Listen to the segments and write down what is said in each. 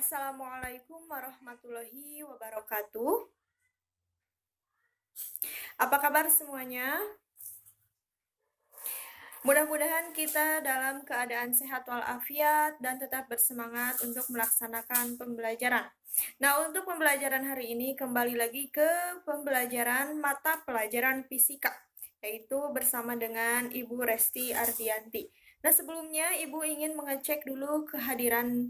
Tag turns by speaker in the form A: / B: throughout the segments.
A: Assalamualaikum warahmatullahi wabarakatuh. Apa kabar semuanya? Mudah-mudahan kita dalam keadaan sehat walafiat dan tetap bersemangat untuk melaksanakan pembelajaran. Nah, untuk pembelajaran hari ini kembali lagi ke pembelajaran mata pelajaran fisika, yaitu bersama dengan Ibu Resti Ardianti. Nah, sebelumnya Ibu ingin mengecek dulu kehadiran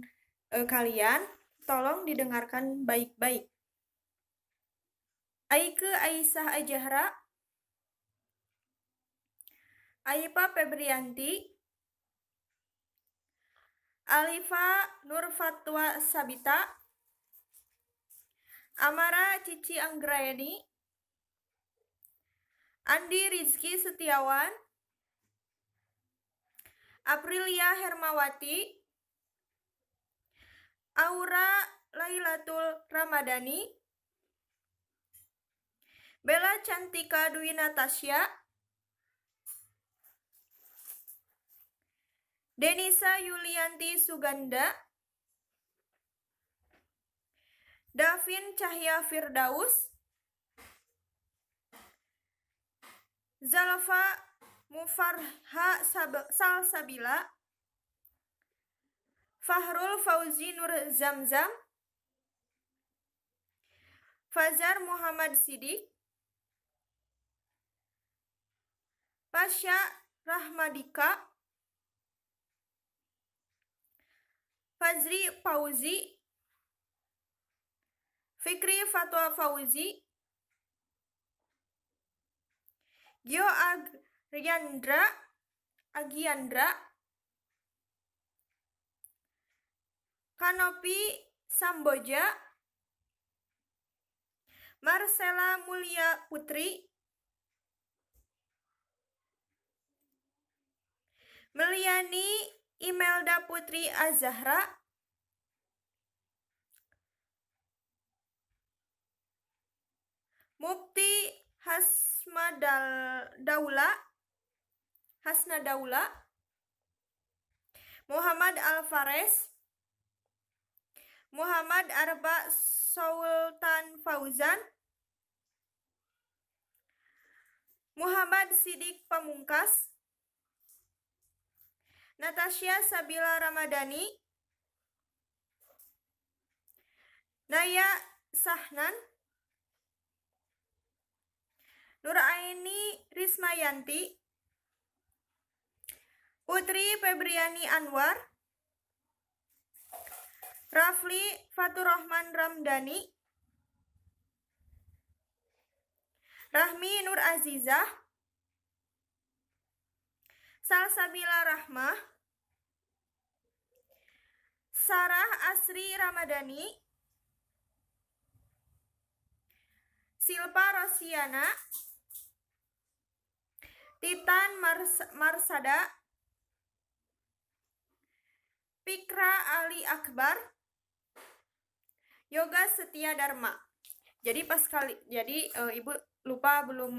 A: kalian. Tolong didengarkan baik-baik. Aike Aisyah Ajahra, Aipa Febrianti, Alifa Nurfatwa Sabita, Amara Cici Anggrayani, Andi Rizky Setiawan, Aprilia Hermawati, Aura Lailatul Ramadhani, Bella Cantika Dwi Natasha, Denisa Yulianti Suganda, Davin Cahya Firdaus, Zalfa Mufarha Salsabila, Fahrul Fauzi Nur Zamzam, Fazar Muhammad Sidik, Pasha Rahmadika, Fazri Fauzi, Fikri Fatwa Fauzi, Gio Agiandra, Kanopi Samboja, Marcella Mulia Putri, Meliani Imelda Putri Azahra, Mufti Hasna Daula, Muhammad Alvarez, Muhammad Arba Sultan Fauzan, Muhammad Sidik Pamungkas, Natasha Sabila Ramadhani, Naya Sahnan, Nuraini Rismayanti, Putri Febriani Anwar, Rafli Faturrahman Ramdhani, Rahmi Nur Azizah, Salsabila Rahmah, Sarah Asri Ramadhani, Silpa Rosiana, Titan Marsada, Pikra Ali Akbar, Yoga Setia Dharma. Jadi Ibu lupa belum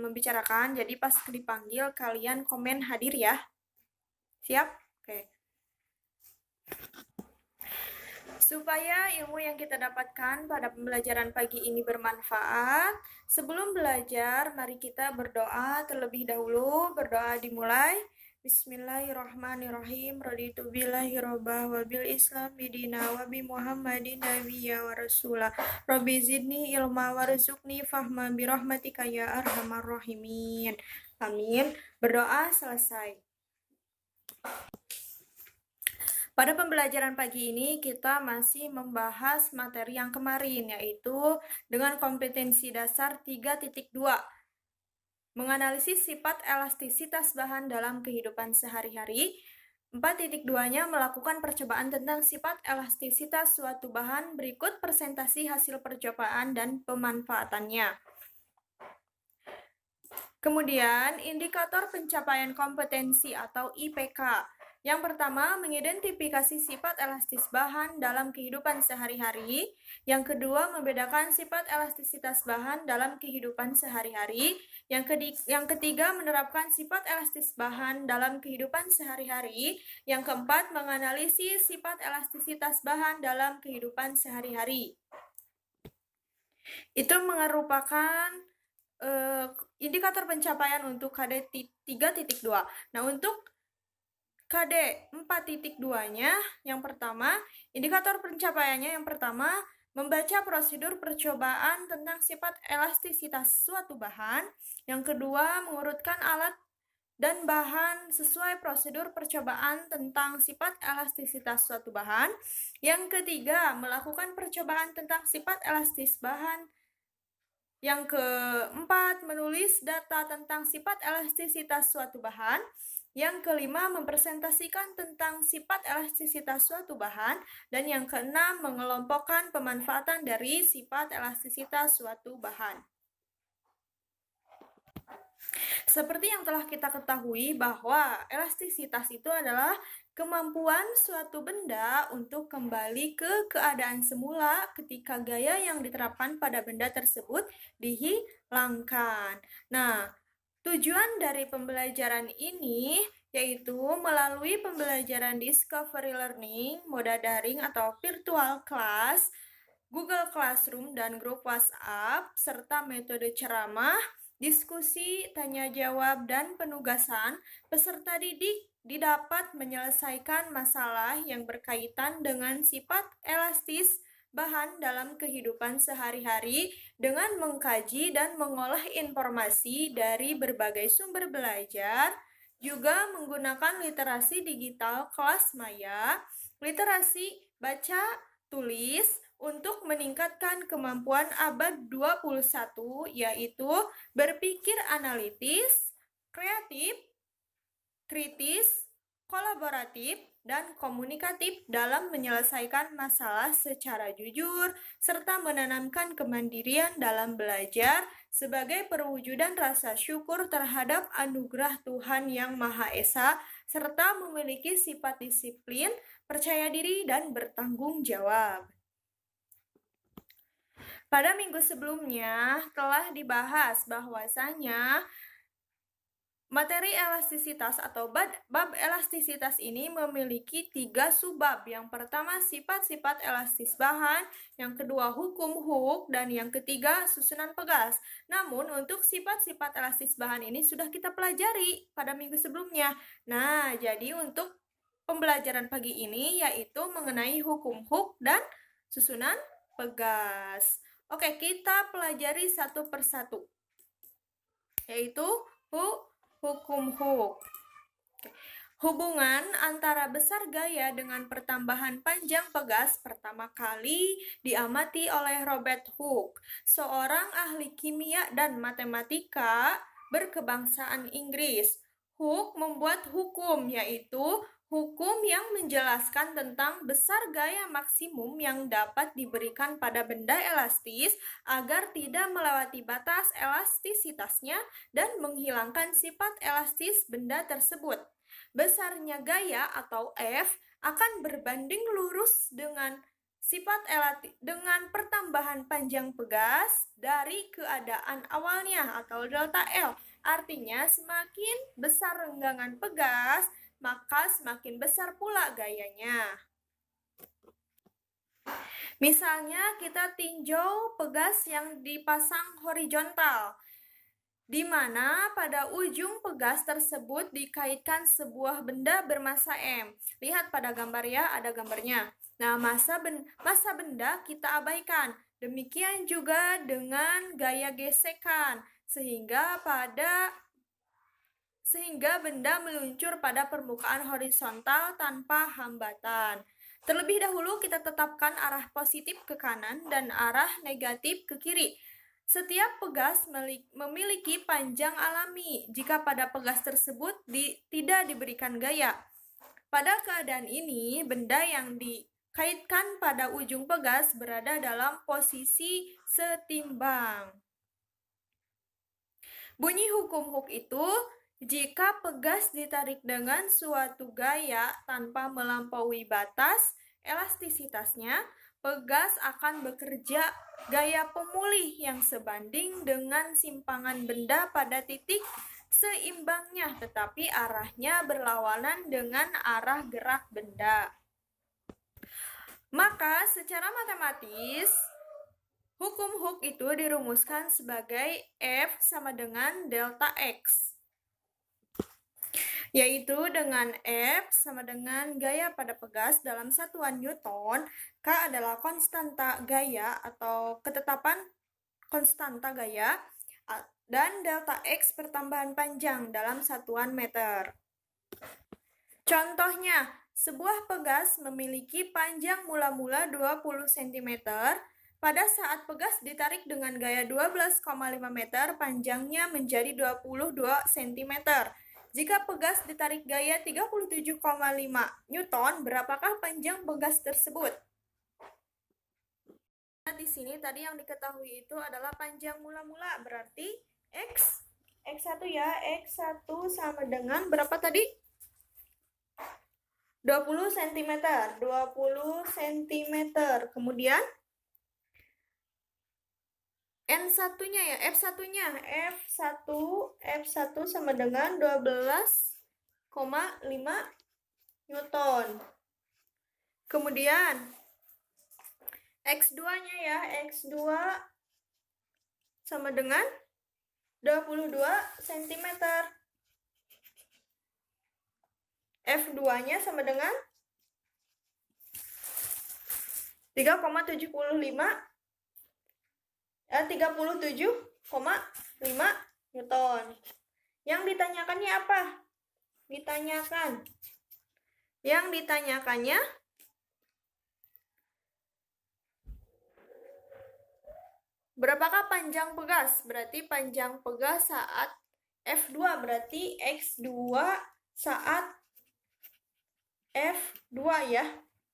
A: membicarakan. Jadi pas dipanggil kalian komen hadir ya. Siap? Oke. Supaya ilmu yang kita dapatkan pada pembelajaran pagi ini bermanfaat, sebelum belajar mari kita berdoa terlebih dahulu. Berdoa dimulai. Bismillahirrahmanirrahim. Raditu billahi robba wa bil islam bidina wa bi muhammadin nabiyya wa rasulah. Rabbi zidni ilma warzuqni fahma bi rahmatika ya arhamar rahimin. Amin. Berdoa selesai. Pada pembelajaran pagi ini kita masih membahas materi yang kemarin, yaitu dengan kompetensi dasar 3.2. Menganalisis sifat elastisitas bahan dalam kehidupan sehari-hari. 4.2-nya melakukan percobaan tentang sifat elastisitas suatu bahan. Berikut presentasi hasil percobaan dan pemanfaatannya. Kemudian, indikator pencapaian kompetensi atau IPK. Yang pertama, mengidentifikasi sifat elastis bahan dalam kehidupan sehari-hari. Yang kedua, membedakan sifat elastisitas bahan dalam kehidupan sehari-hari. Yang ketiga, menerapkan sifat elastis bahan dalam kehidupan sehari-hari. Yang keempat, menganalisis sifat elastisitas bahan dalam kehidupan sehari-hari. Itu merupakan indikator pencapaian untuk KD 3.2. Nah, untuk KD 4.2-nya, yang pertama, indikator pencapaiannya yang pertama, membaca prosedur percobaan tentang sifat elastisitas suatu bahan. Yang kedua, mengurutkan alat dan bahan sesuai prosedur percobaan tentang sifat elastisitas suatu bahan. Yang ketiga, melakukan percobaan tentang sifat elastis bahan. Yang keempat, menulis data tentang sifat elastisitas suatu bahan. Yang kelima, mempresentasikan tentang sifat elastisitas suatu bahan. Dan yang keenam, mengelompokkan pemanfaatan dari sifat elastisitas suatu bahan. Seperti yang telah kita ketahui bahwa elastisitas itu adalah kemampuan suatu benda untuk kembali ke keadaan semula ketika gaya yang diterapkan pada benda tersebut dihilangkan. Nah, tujuan dari pembelajaran ini yaitu melalui pembelajaran discovery learning, moda daring atau virtual class, Google Classroom dan grup WhatsApp, serta metode ceramah, diskusi, tanya jawab, dan penugasan, peserta didik didapat menyelesaikan masalah yang berkaitan dengan sifat elastis bahan dalam kehidupan sehari-hari dengan mengkaji dan mengolah informasi dari berbagai sumber belajar, juga menggunakan literasi digital kelas maya, literasi baca, tulis, untuk meningkatkan kemampuan abad 21, yaitu berpikir analitis, kreatif, kritis, kolaboratif, dan komunikatif dalam menyelesaikan masalah secara jujur, serta menanamkan kemandirian dalam belajar sebagai perwujudan rasa syukur terhadap anugerah Tuhan Yang Maha Esa, serta memiliki sifat disiplin, percaya diri, dan bertanggung jawab. Pada minggu sebelumnya telah dibahas bahwasanya materi elastisitas atau bab elastisitas ini memiliki 3 subbab. Yang pertama, sifat-sifat elastis bahan, yang kedua, hukum Hooke, dan yang ketiga, susunan pegas. Namun, untuk sifat-sifat elastis bahan ini sudah kita pelajari pada minggu sebelumnya. Nah, jadi untuk pembelajaran pagi ini yaitu mengenai hukum Hooke dan susunan pegas. Oke, kita pelajari satu persatu, yaitu hukum Hooke. Hubungan antara besar gaya dengan pertambahan panjang pegas pertama kali diamati oleh Robert Hooke, seorang ahli kimia dan matematika berkebangsaan Inggris. Hooke membuat hukum, yaitu hukum yang menjelaskan tentang besar gaya maksimum yang dapat diberikan pada benda elastis agar tidak melewati batas elastisitasnya dan menghilangkan sifat elastis benda tersebut. Besarnya gaya atau F akan berbanding lurus dengan sifat dengan pertambahan panjang pegas dari keadaan awalnya atau delta L. Artinya semakin besar renggangan pegas, maka semakin besar pula gayanya. Misalnya kita tinjau pegas yang dipasang horizontal, di mana pada ujung pegas tersebut dikaitkan sebuah benda bermassa M. Lihat pada gambar ya, ada gambarnya. Nah, massa benda kita abaikan. Demikian juga dengan gaya gesekan, sehingga benda meluncur pada permukaan horizontal tanpa hambatan. Terlebih dahulu kita tetapkan arah positif ke kanan dan arah negatif ke kiri. Setiap pegas memiliki panjang alami jika pada pegas tersebut tidak diberikan gaya. Pada keadaan ini, benda yang dikaitkan pada ujung pegas berada dalam posisi setimbang. Bunyi hukum Hooke itu Jika pegas ditarik dengan suatu gaya tanpa melampaui batas elastisitasnya, pegas akan bekerja gaya pemulih yang sebanding dengan simpangan benda pada titik seimbangnya, tetapi arahnya berlawanan dengan arah gerak benda. Maka secara matematis, hukum Hooke itu dirumuskan sebagai F sama dengan delta X, yaitu dengan F sama dengan gaya pada pegas dalam satuan Newton, K adalah konstanta gaya atau ketetapan konstanta gaya, dan delta X pertambahan panjang dalam satuan meter. Contohnya, sebuah pegas memiliki panjang mula-mula 20 cm. Pada saat pegas ditarik dengan gaya 12,5 meter, panjangnya menjadi 22 cm. Jika pegas ditarik gaya 37,5 Newton, berapakah panjang pegas tersebut? Nah, di sini tadi yang diketahui itu adalah panjang mula-mula, berarti X1 ya, X1 sama dengan berapa tadi? 20 cm. 20 cm. Kemudian N1-nya ya, F1-nya. F1 sama dengan 12,5 Newton. Kemudian X2-nya ya, X2 sama dengan 22 cm. F2-nya sama dengan 37,5 Newton. Yang ditanyakannya apa? Yang ditanyakannya berapakah panjang pegas? Berarti panjang pegas saat F2, berarti X2 saat F2 ya.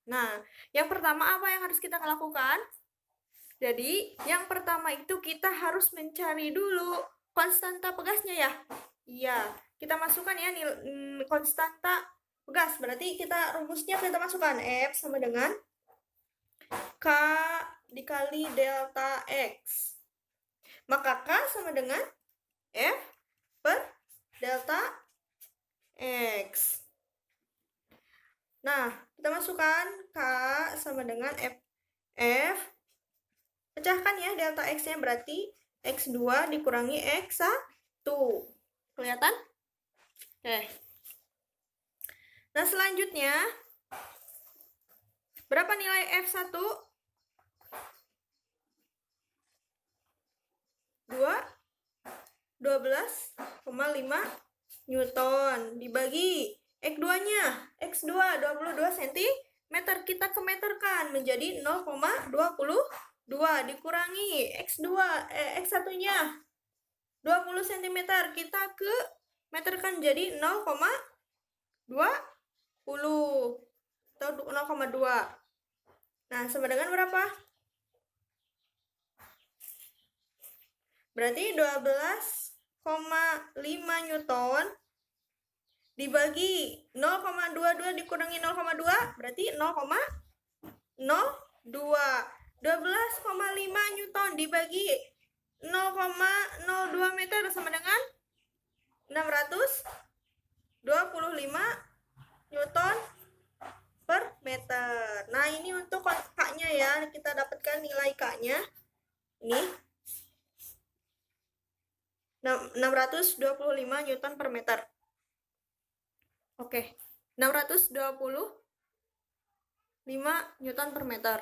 A: Nah, yang pertama apa yang harus kita lakukan? Jadi, yang pertama itu kita harus mencari dulu konstanta pegasnya ya. Iya, kita masukkan ya konstanta pegas. Berarti kita rumusnya kita masukkan F sama dengan K dikali delta X. Maka K sama dengan F per delta X. Nah, kita masukkan K sama dengan F. Pecahkan ya delta X-nya, berarti X2 dikurangi X1. Kelihatan? Oke. Nah, selanjutnya, berapa nilai F1? 12,5 Newton dibagi X2-nya. X2 22 cm, kita kemeterkan menjadi 0,22 dikurangi X1-nya 20 cm, kita ke meterkan jadi 0,20 atau 0,2. Nah, sama dengan berapa? Berarti 12,5 Newton dibagi 0,22 dikurangi 0,2 berarti 0,02. 12,5 Newton dibagi 0,02 meter sama dengan 625 Newton per meter. Nah, ini untuk K-nya ya, kita dapatkan nilai K-nya. Ini 625 Newton per meter. Oke, 625 Newton per meter.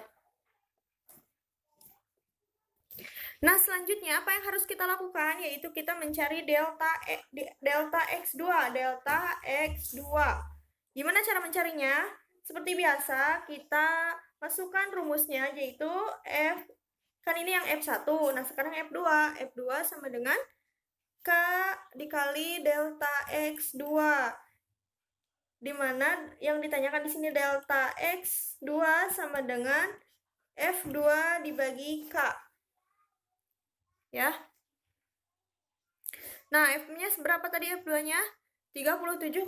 A: Nah, selanjutnya apa yang harus kita lakukan? Yaitu kita mencari delta X2. Gimana cara mencarinya? Seperti biasa, kita masukkan rumusnya, yaitu F, kan ini yang F1. Nah, sekarang F2. F2 sama dengan K dikali delta X2. Dimana yang ditanyakan di sini delta X2 sama dengan F2 dibagi K. Ya. Nah, F-nya seberapa tadi F2-nya? 37,5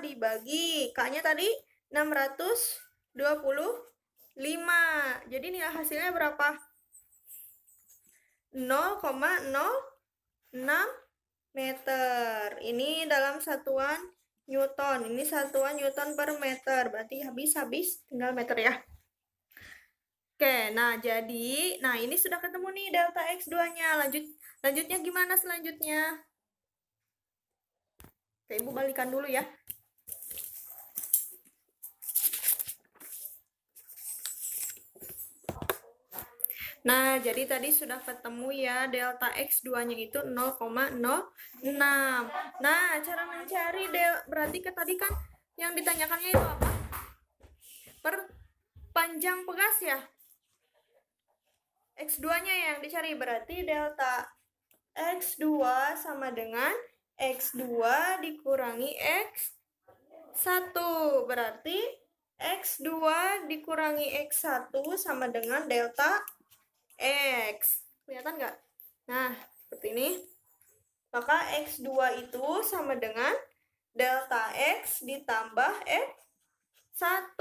A: dibagi K-nya tadi 625. Jadi nilai hasilnya berapa? 0,06 meter. Ini dalam satuan Newton. Ini satuan Newton per meter. Berarti habis tinggal meter ya. Oke, nah ini sudah ketemu nih delta X2-nya. Lanjutnya gimana selanjutnya? Oke, Ibu balikan dulu ya. Nah, jadi tadi sudah ketemu ya delta X2-nya itu 0,06. Nah, cara mencari berarti tadi kan yang ditanyakannya itu apa? Panjang pegas ya. X2-nya yang dicari, berarti delta X2 sama dengan X2 dikurangi X1. Berarti X2 dikurangi X1 sama dengan delta X. Kelihatan nggak? Nah, seperti ini. Maka X2 itu sama dengan delta X ditambah X1.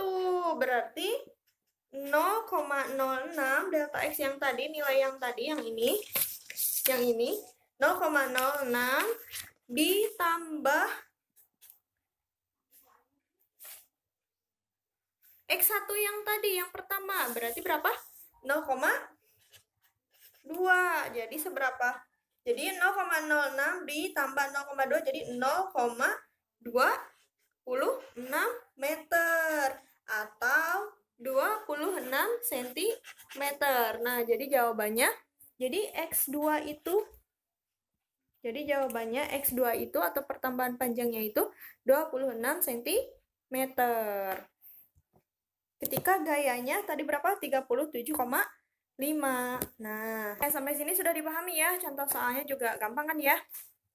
A: Berarti 0,06 delta X yang tadi, nilai yang tadi, yang ini 0,06 ditambah X1 yang tadi, yang pertama, berarti berapa? 0,2. Jadi seberapa? Jadi 0,06 ditambah 0,2 jadi 0,26 meter atau 26 cm. Nah, jadi jawabannya jawabannya X2 itu atau pertambahan panjangnya itu 26 cm. Ketika gayanya tadi berapa? 37,5. Nah, sampai sini sudah dipahami ya. Contoh soalnya juga gampang kan ya.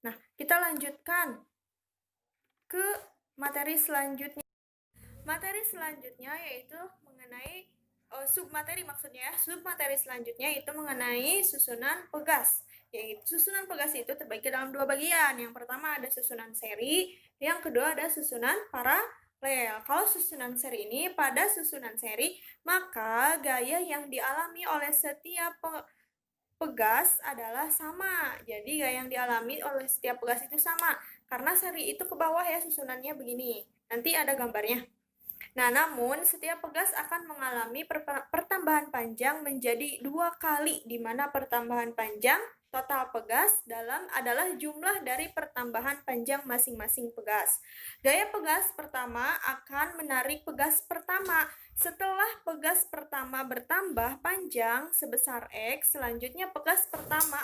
A: Nah, kita lanjutkan ke materi selanjutnya. Materi selanjutnya yaitu mengenai submateri maksudnya. Submateri selanjutnya itu mengenai susunan pegas. Yaitu susunan pegas itu terbagi dalam dua bagian. Yang pertama ada susunan seri, yang kedua ada susunan paralel. Kalau susunan seri ini, pada susunan seri, maka gaya yang dialami oleh setiap pegas adalah sama. Jadi gaya yang dialami oleh setiap pegas itu sama. Karena seri itu ke bawah ya susunannya begini. Nanti ada gambarnya. Nah, namun setiap pegas akan mengalami pertambahan panjang menjadi 2 kali, di mana pertambahan panjang total pegas adalah jumlah dari pertambahan panjang masing-masing pegas. Gaya pegas pertama akan menarik pegas pertama. Setelah pegas pertama bertambah panjang sebesar X, selanjutnya pegas pertama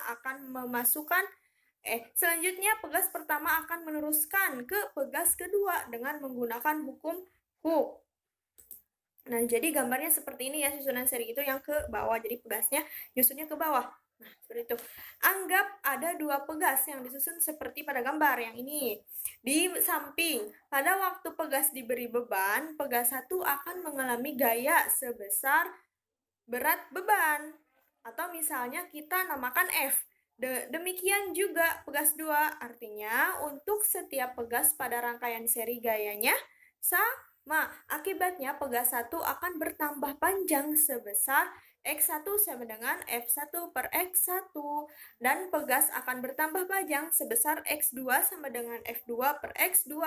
A: akan meneruskan ke pegas kedua dengan menggunakan hukum Hooke. Nah, jadi gambarnya seperti ini ya, susunan seri itu yang ke bawah, jadi pegasnya nyusunnya ke bawah. Nah, seperti itu. Anggap ada dua pegas yang disusun seperti pada gambar yang ini. Di samping, pada waktu pegas diberi beban, pegas satu akan mengalami gaya sebesar berat beban. Atau misalnya kita namakan F. Demikian juga pegas 2, artinya untuk setiap pegas pada rangkaian seri gayanya sama. Akibatnya pegas 1 akan bertambah panjang sebesar X1 sama dengan F1 per X1. Dan pegas akan bertambah panjang sebesar X2 sama dengan F2 per X2.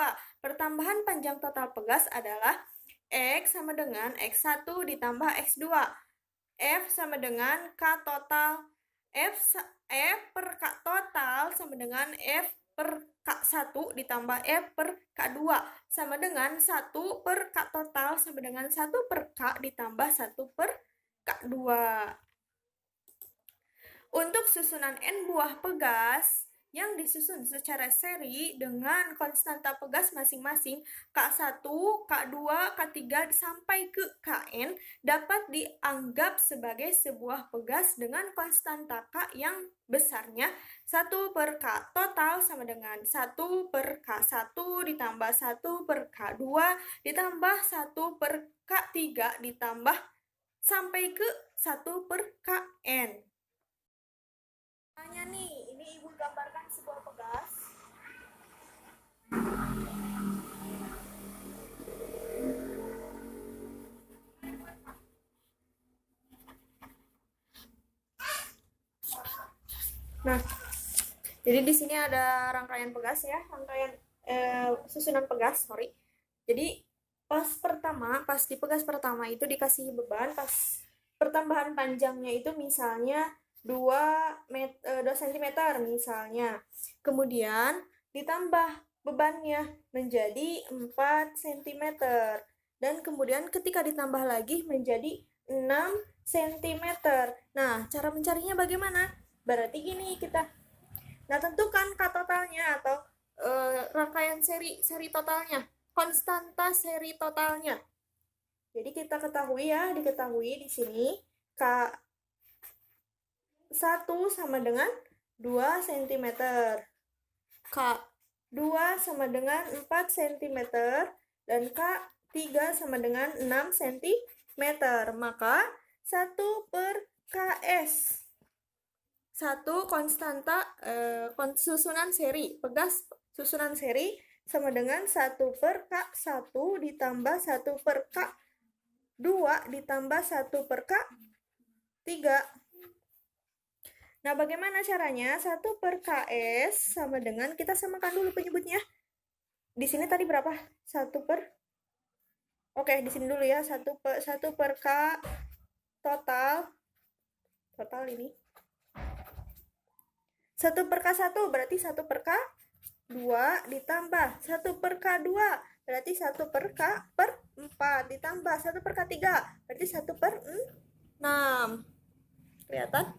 A: Pertambahan panjang total pegas adalah X sama dengan X1 ditambah X2. F sama dengan K total. F per K total sama dengan F per K1 ditambah F per K2 sama dengan 1 per K total sama dengan 1 per K ditambah 1 per K2. Untuk susunan N buah pegas yang disusun secara seri dengan konstanta pegas masing-masing K1, K2, K3 sampai ke Kn dapat dianggap sebagai sebuah pegas dengan konstanta K yang besarnya 1 per K total sama dengan 1 per K1 ditambah 1 per K2 ditambah 1 per K3 ditambah sampai ke 1 per Kn. Tanya nih, ini Ibu gambarkan sebuah pegas. Nah, jadi di sini ada rangkaian pegas ya, susunan pegas, sorry. Jadi pas di pegas pertama itu dikasih beban, pas pertambahan panjangnya itu misalnya 2 cm misalnya. Kemudian ditambah bebannya menjadi 4 cm. Dan kemudian ketika ditambah lagi menjadi 6 cm. Nah, cara mencarinya bagaimana? Berarti gini kita. Nah, tentukan K totalnya atau rangkaian seri totalnya, konstanta seri totalnya. Jadi kita diketahui di sini K1 sama dengan 2 cm. K2 sama dengan 4 cm dan K3 sama dengan 6 cm. Maka 1/KS. 1 konstanta susunan seri, pegas susunan seri sama dengan 1/K1 ditambah 1/K2 ditambah 1/K3. Nah, bagaimana caranya? 1/KS sama dengan, kita samakan dulu penyebutnya. Di sini tadi berapa? Oke, di sini dulu ya. 1/K total ini. 1/K1 berarti 1/K2 ditambah 1/K2 berarti 1/K4 ditambah 1/K3 berarti 1/6. Kelihatan?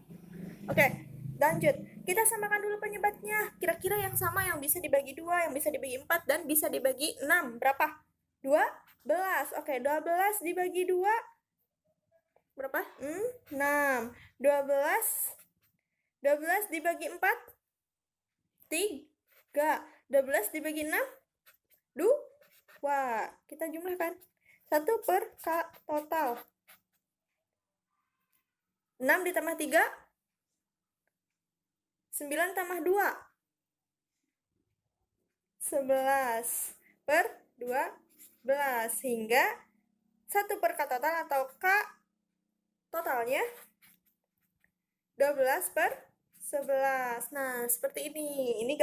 A: Oke, lanjut. Kita samakan dulu penyebabnya. Kira-kira yang sama yang bisa dibagi 2, yang bisa dibagi 4, dan bisa dibagi 6. Berapa? 12. Oke, 12 dibagi 2. Berapa? 6. 12 dibagi 4. 3. 12 dibagi 6. 2. Kita jumlahkan. 1/K total. 6 ditambah 3. 9 tambah 2. 11/12. Sehingga 1/K total atau K totalnya 12/11. Nah, seperti ini. Ini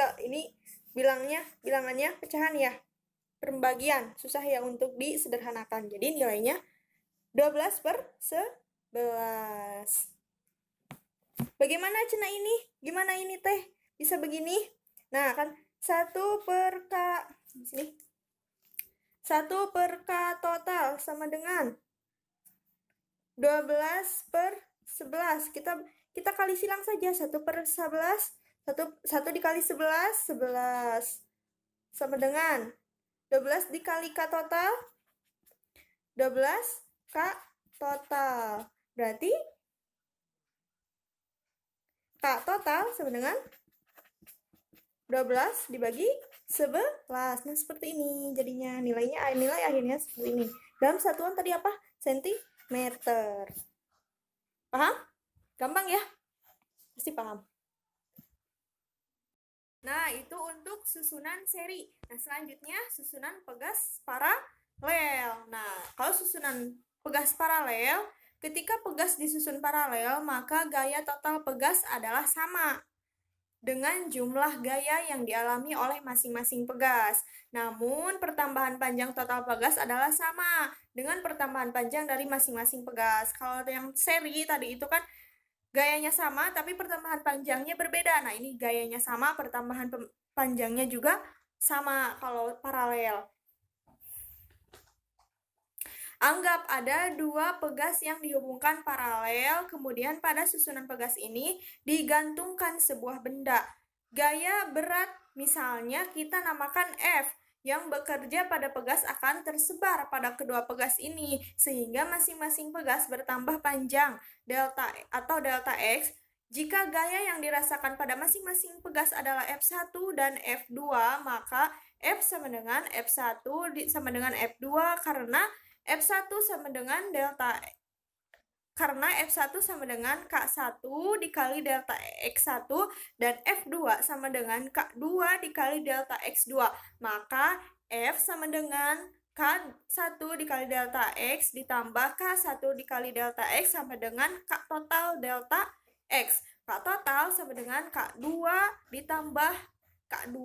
A: bilangannya pecahan ya. Pembagian, susah ya untuk disederhanakan. Jadi nilainya 12/11. Bagaimana Cina ini? Gimana ini teh? Bisa begini? Nah, kan 1/K di sini. 1/K total sama dengan 12/11. Kita kali silang saja. 1/11. 1 dikali 11, 11. Sama dengan 12 dikali K total, 12 K total. Berarti K total sama dengan 12 dibagi 11. Nah, seperti ini jadinya nilai akhirnya seperti ini. Dalam satuan tadi apa? Sentimeter. Paham? Gampang ya? Pasti paham. Nah, itu untuk susunan seri. Nah, selanjutnya susunan pegas paralel. Nah, kalau susunan pegas paralel, ketika pegas disusun paralel, maka gaya total pegas adalah sama dengan jumlah gaya yang dialami oleh masing-masing pegas. Namun, pertambahan panjang total pegas adalah sama dengan pertambahan panjang dari masing-masing pegas. Kalau yang seri tadi itu kan gayanya sama, tapi pertambahan panjangnya berbeda. Nah, ini gayanya sama, pertambahan panjangnya juga sama kalau paralel. Anggap ada 2 pegas yang dihubungkan paralel, kemudian pada susunan pegas ini digantungkan sebuah benda. Gaya berat misalnya kita namakan F, yang bekerja pada pegas akan tersebar pada kedua pegas ini, sehingga masing-masing pegas bertambah panjang delta delta X. Jika gaya yang dirasakan pada masing-masing pegas adalah F1 dan F2, maka F sama dengan F1 sama dengan F2 karena F1 sama dengan delta karena F1 sama dengan K1 dikali delta X1 dan F2 sama dengan K2 dikali delta X2. Maka F sama dengan K1 dikali delta X ditambah K1 dikali delta X sama dengan K total delta X. K total sama dengan K2 ditambah K2.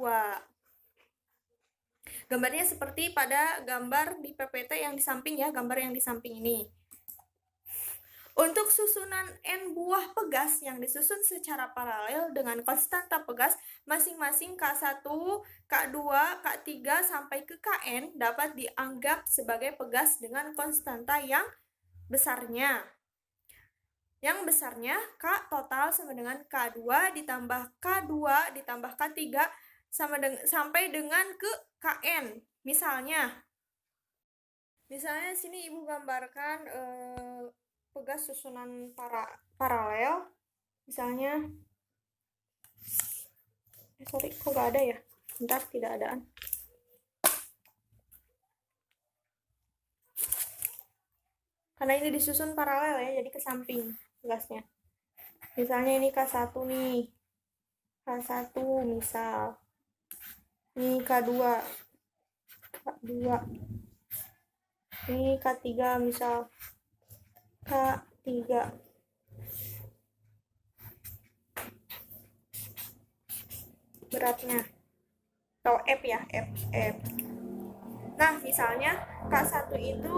A: Gambarnya seperti pada gambar di PPT yang di samping ya, gambar yang di samping ini. Untuk susunan N buah pegas yang disusun secara paralel dengan konstanta pegas masing-masing K1, K2, K3 sampai ke Kn dapat dianggap sebagai pegas dengan konstanta yang besarnya. Yang besarnya K total sama dengan K2 ditambah K2 ditambah K3 sampai dengan ke Kn. Misalnya sini Ibu gambarkan pegas susunan paralel, misalnya sorry kok gak ada ya, bentar, tidak adaan. Karena ini disusun paralel ya, jadi ke samping pegasnya. Misalnya ini K1 nih, K1 misal, ini K2, ini K3 misal, K3. Beratnya atau F ya, F. Nah, misalnya K1 itu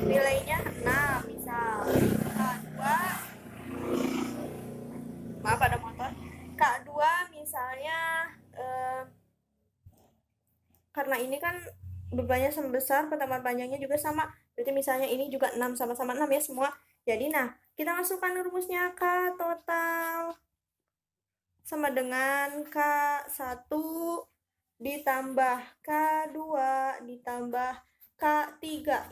A: nilainya 6 misal. K2 maaf ada motor. K2 misalnya karena ini kan bebannya sama besar, pertemuan panjangnya juga sama. Berarti misalnya ini juga 6, sama-sama 6 ya semua. Jadi nah, kita masukkan rumusnya K total sama dengan K1 ditambah K2 ditambah K3.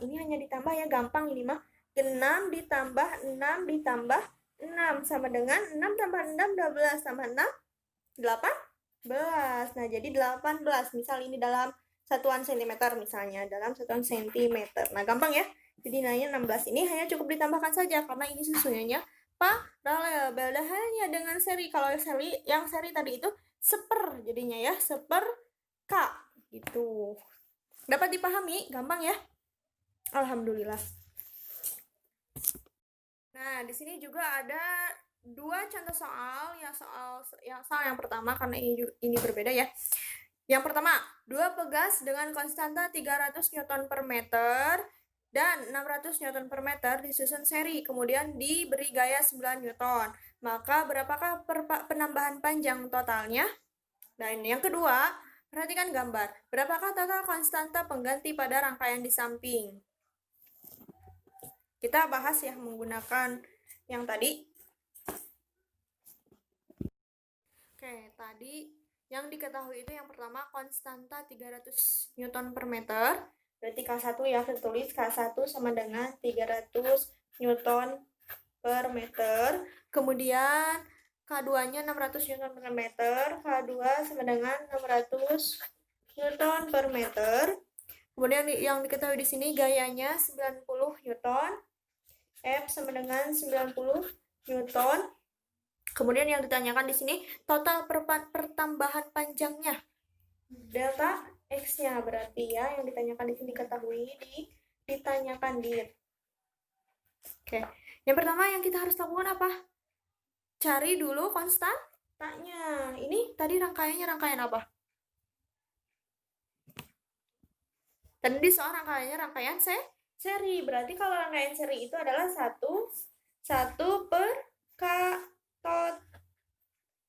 A: Ini hanya ditambah ya, gampang ini mah. 6 ditambah 6 ditambah 6 sama dengan 6 tambah 6, 12 tambah 6, 18. Nah, jadi 18. Misal ini dalam satuan sentimeter misalnya, dalam satuan sentimeter. Nah, gampang ya. Jadi nilainya 16 ini hanya cukup ditambahkan saja karena ini susunannya paralel. Beda halnya dengan seri. Kalau yang seri tadi itu seper jadinya ya, seper K gitu. Dapat dipahami? Gampang ya? Alhamdulillah. Nah, di sini juga ada dua contoh soal. Soal yang pertama karena ini berbeda ya. Yang pertama, dua pegas dengan konstanta 300 Newton per meter dan 600 Newton per meter disusun seri, kemudian diberi gaya 9 Newton. Maka berapakah penambahan panjang totalnya? Dan yang kedua, perhatikan gambar. Berapakah total konstanta pengganti pada rangkaian di samping? Kita bahas ya menggunakan yang tadi. Oke, tadi yang diketahui itu yang pertama konstanta 300 Newton per meter. Berarti K1 ya, kita tulis K1 sama dengan 300 Newton per meter. Kemudian K2-nya 600 Newton per meter. K2 sama dengan 600 Newton per meter. Kemudian yang diketahui di sini gayanya 90 Newton. F sama dengan 90 Newton. Kemudian yang ditanyakan di sini total pertambahan panjangnya. Delta X-nya berarti ya yang ditanyakan di sini diketahui ditanyakan di. Oke. Yang pertama yang kita harus lakukan apa? Cari dulu konstantanya. Ini tadi rangkaiannya rangkaian apa? Tadi soal rangkaiannya rangkaian seri. Berarti kalau rangkaian seri itu adalah 1 per K tot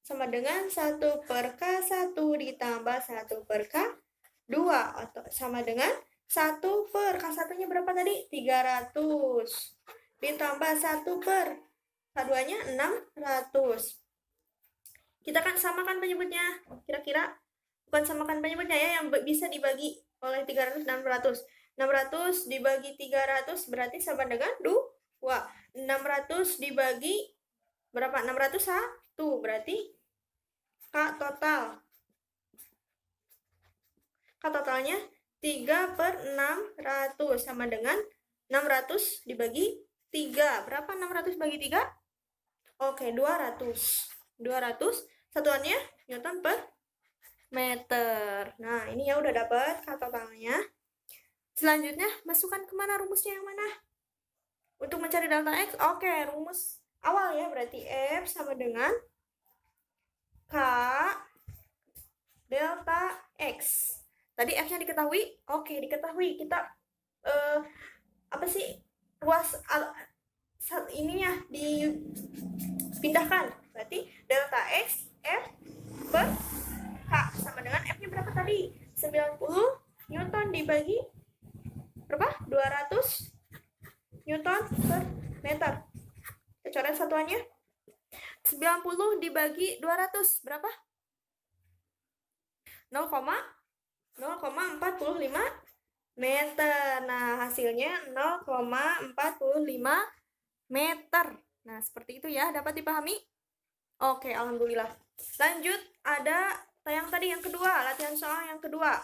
A: sama dengan 1 per K1 ditambah 1 per K2 atau sama dengan 1 per K1-nya berapa tadi? 300 ditambah 1 per K2-nya 600. Kita kan samakan penyebutnya. Kira-kira bukan samakan penyebutnya ya, yang bisa dibagi oleh 300 dan 600. 600 dibagi 300 berarti sama dengan 2. 600 dibagi berapa? 601 berarti K total. K totalnya 3 per 600 sama dengan 600 dibagi 3. Berapa 600 bagi 3? Oke, 200. 200 satuannya Newton per meter. Nah, ini ya udah dapat kata totalnya. Selanjutnya, masukkan kemana rumusnya yang mana? Untuk mencari delta X, oke, rumus awal ya, berarti F sama dengan K delta X. Tadi F-nya diketahui? Oke, diketahui. Kita apa sih? Ruas ininya dipindahkan. Berarti delta X F per K sama dengan F-nya berapa tadi? 90 Newton dibagi berapa? 200 Newton per meter. Kita coret satuannya. 90 dibagi 200 berapa? 0,45 meter. Nah, hasilnya 0,45 meter. Nah, seperti itu ya, dapat dipahami? Oke, alhamdulillah. Lanjut, ada yang tadi yang kedua, latihan soal yang kedua.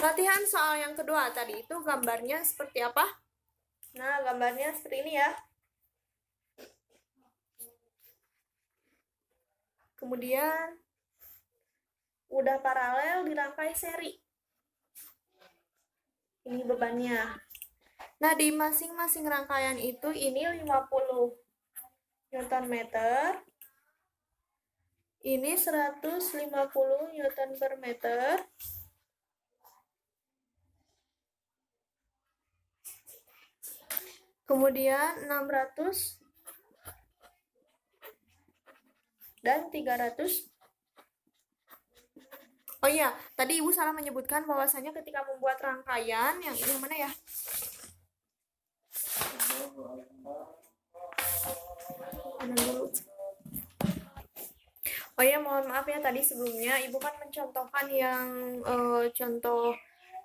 A: Latihan soal yang kedua tadi itu gambarnya seperti apa? Nah, gambarnya seperti ini ya. Kemudian udah paralel dirangkai seri. Ini bebannya. Nah, di masing-masing rangkaian itu ini 50 Newton meter. Ini 150 Newton per meter. Kemudian 600 dan 300. Oh iya, tadi Ibu salah menyebutkan bahwasanya ketika membuat rangkaian yang ini mana ya? Oh ya, mohon maaf ya tadi sebelumnya Ibu kan mencontohkan yang contoh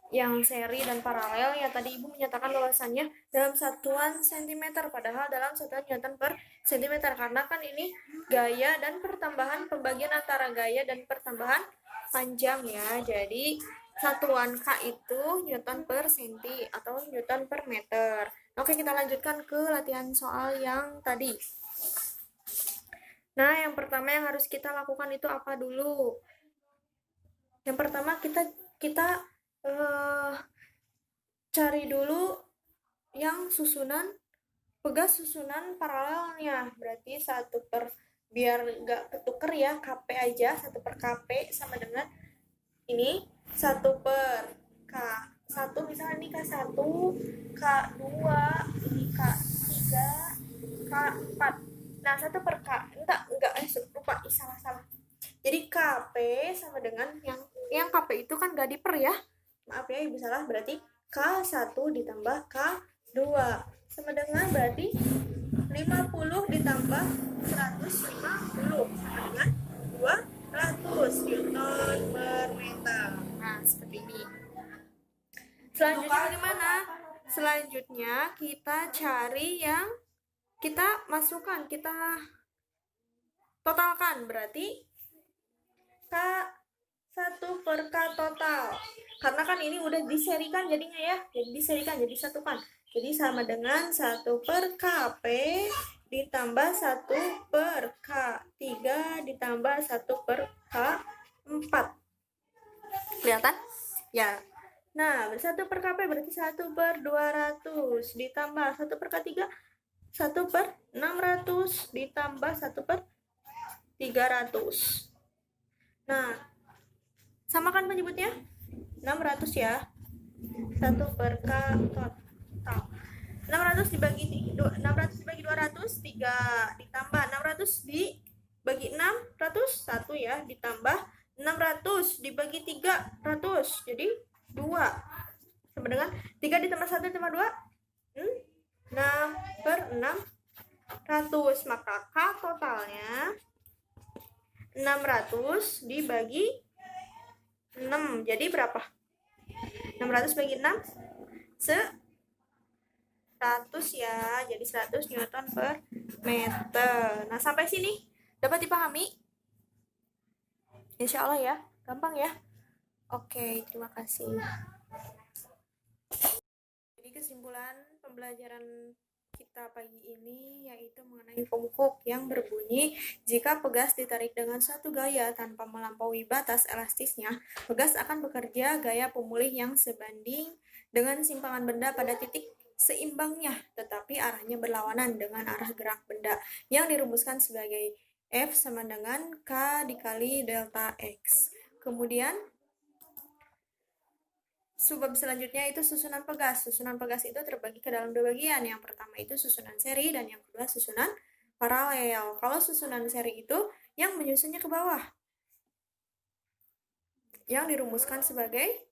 A: yang seri dan paralel ya, tadi Ibu menyatakan bahwasannya dalam satuan cm, padahal dalam satuan Newton per cm, karena kan ini gaya dan pertambahan pembagian antara gaya dan pertambahan panjang ya. Jadi satuan K itu Newton per cm atau Newton per meter. Oke, kita lanjutkan ke latihan soal yang tadi. Nah, yang pertama yang harus kita lakukan itu apa dulu? Yang pertama kita cari dulu yang susunan, pegas susunan paralelnya. Berarti biar nggak ketuker ya, KP aja, 1 per KP sama dengan ini 1 per K1, misalnya ini K1, K2, ini K3, K4. Nah, 1 per K, enggak, lupa, salah. Jadi KP sama dengan yang KP itu kan gak diper ya. Maaf ya, Ibu salah, berarti K1 ditambah K2 sama dengan berarti 50 ditambah 150 sama dengan 200 Newton per meter. Nah, seperti ini. Selanjutnya gimana? Selanjutnya kita cari yang kita masukkan, kita totalkan, berarti K1 per K total. Karena kan ini udah diserikan jadinya ya, jadi diserikan, jadi satukan. Jadi sama dengan 1 per KP ditambah 1 per K3 ditambah 1 per K4. Kelihatan? Ya. Nah, 1 per KP berarti 1 per 200 ditambah 1 per K3 1 per 600 ditambah 1 per 300. Nah, samakan penyebutnya 600 ya. 1 per K total. 600 dibagi 200 3 ditambah 600 dibagi 600 1 ya, ditambah 600 dibagi 300 jadi 2 sama dengan 3 ditambah 1 ditambah 2 6 per 600, maka K totalnya 600 dibagi 6 jadi berapa? 600 bagi 6 100 ya, jadi 100 Newton per meter. Nah, sampai sini dapat dipahami? Insya Allah ya, gampang ya. Oke, terima kasih. Jadi kesimpulan pembelajaran kita pagi ini yaitu mengenai pemukuk yang berbunyi, jika pegas ditarik dengan suatu gaya tanpa melampaui batas elastisnya, pegas akan bekerja gaya pemulih yang sebanding dengan simpangan benda pada titik seimbangnya, tetapi arahnya berlawanan dengan arah gerak benda yang dirumuskan sebagai F sama dengan K dikali delta X. Kemudian subbab selanjutnya itu susunan pegas. Susunan pegas itu terbagi ke dalam dua bagian. Yang pertama itu susunan seri dan yang kedua susunan paralel. Kalau susunan seri itu yang menyusunnya ke bawah, yang dirumuskan sebagai,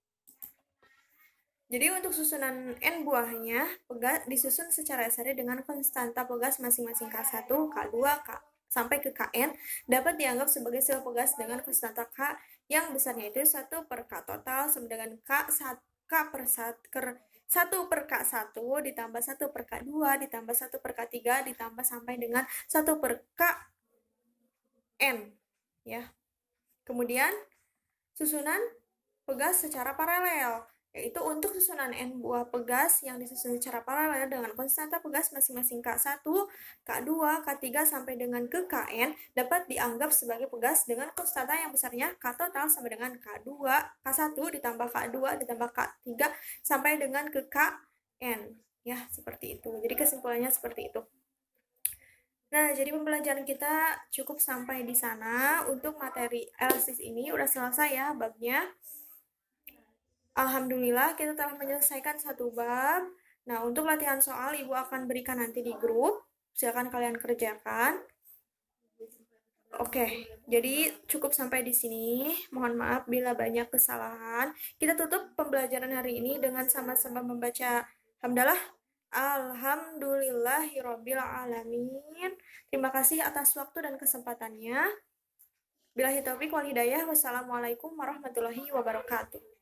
A: jadi untuk susunan n buahnya, pegas disusun secara seri dengan konstanta pegas masing-masing K1, K2, K sampai ke Kn dapat dianggap sebagai sel pegas dengan konstanta K yang besarnya itu 1 per K total sama dengan K per 1 per K1 ditambah 1 per K2 ditambah 1 per K3 ditambah sampai dengan 1 per Kn ya. Kemudian susunan pegas secara paralel, yaitu untuk susunan n buah pegas yang disusun secara paralel dengan konstanta pegas masing-masing K1, K2, K3 sampai dengan ke Kn dapat dianggap sebagai pegas dengan konstanta yang besarnya K total sama dengan K2, K1 ditambah K2 ditambah K3 sampai dengan ke Kn. Ya, seperti itu. Jadi kesimpulannya seperti itu. Nah, jadi pembelajaran kita cukup sampai di sana. Untuk materi elastis ini udah selesai ya babnya. Alhamdulillah kita telah menyelesaikan satu bab. Nah, untuk latihan soal Ibu akan berikan nanti di grup. Silakan kalian kerjakan. Oke, jadi cukup sampai di sini. Mohon maaf bila banyak kesalahan. Kita tutup pembelajaran hari ini dengan sama-sama membaca hamdalah. Alhamdulillahirabbil alamin. Terima kasih atas waktu dan kesempatannya. Billahi taufiq wal hidayah. Wassalamualaikum warahmatullahi wabarakatuh.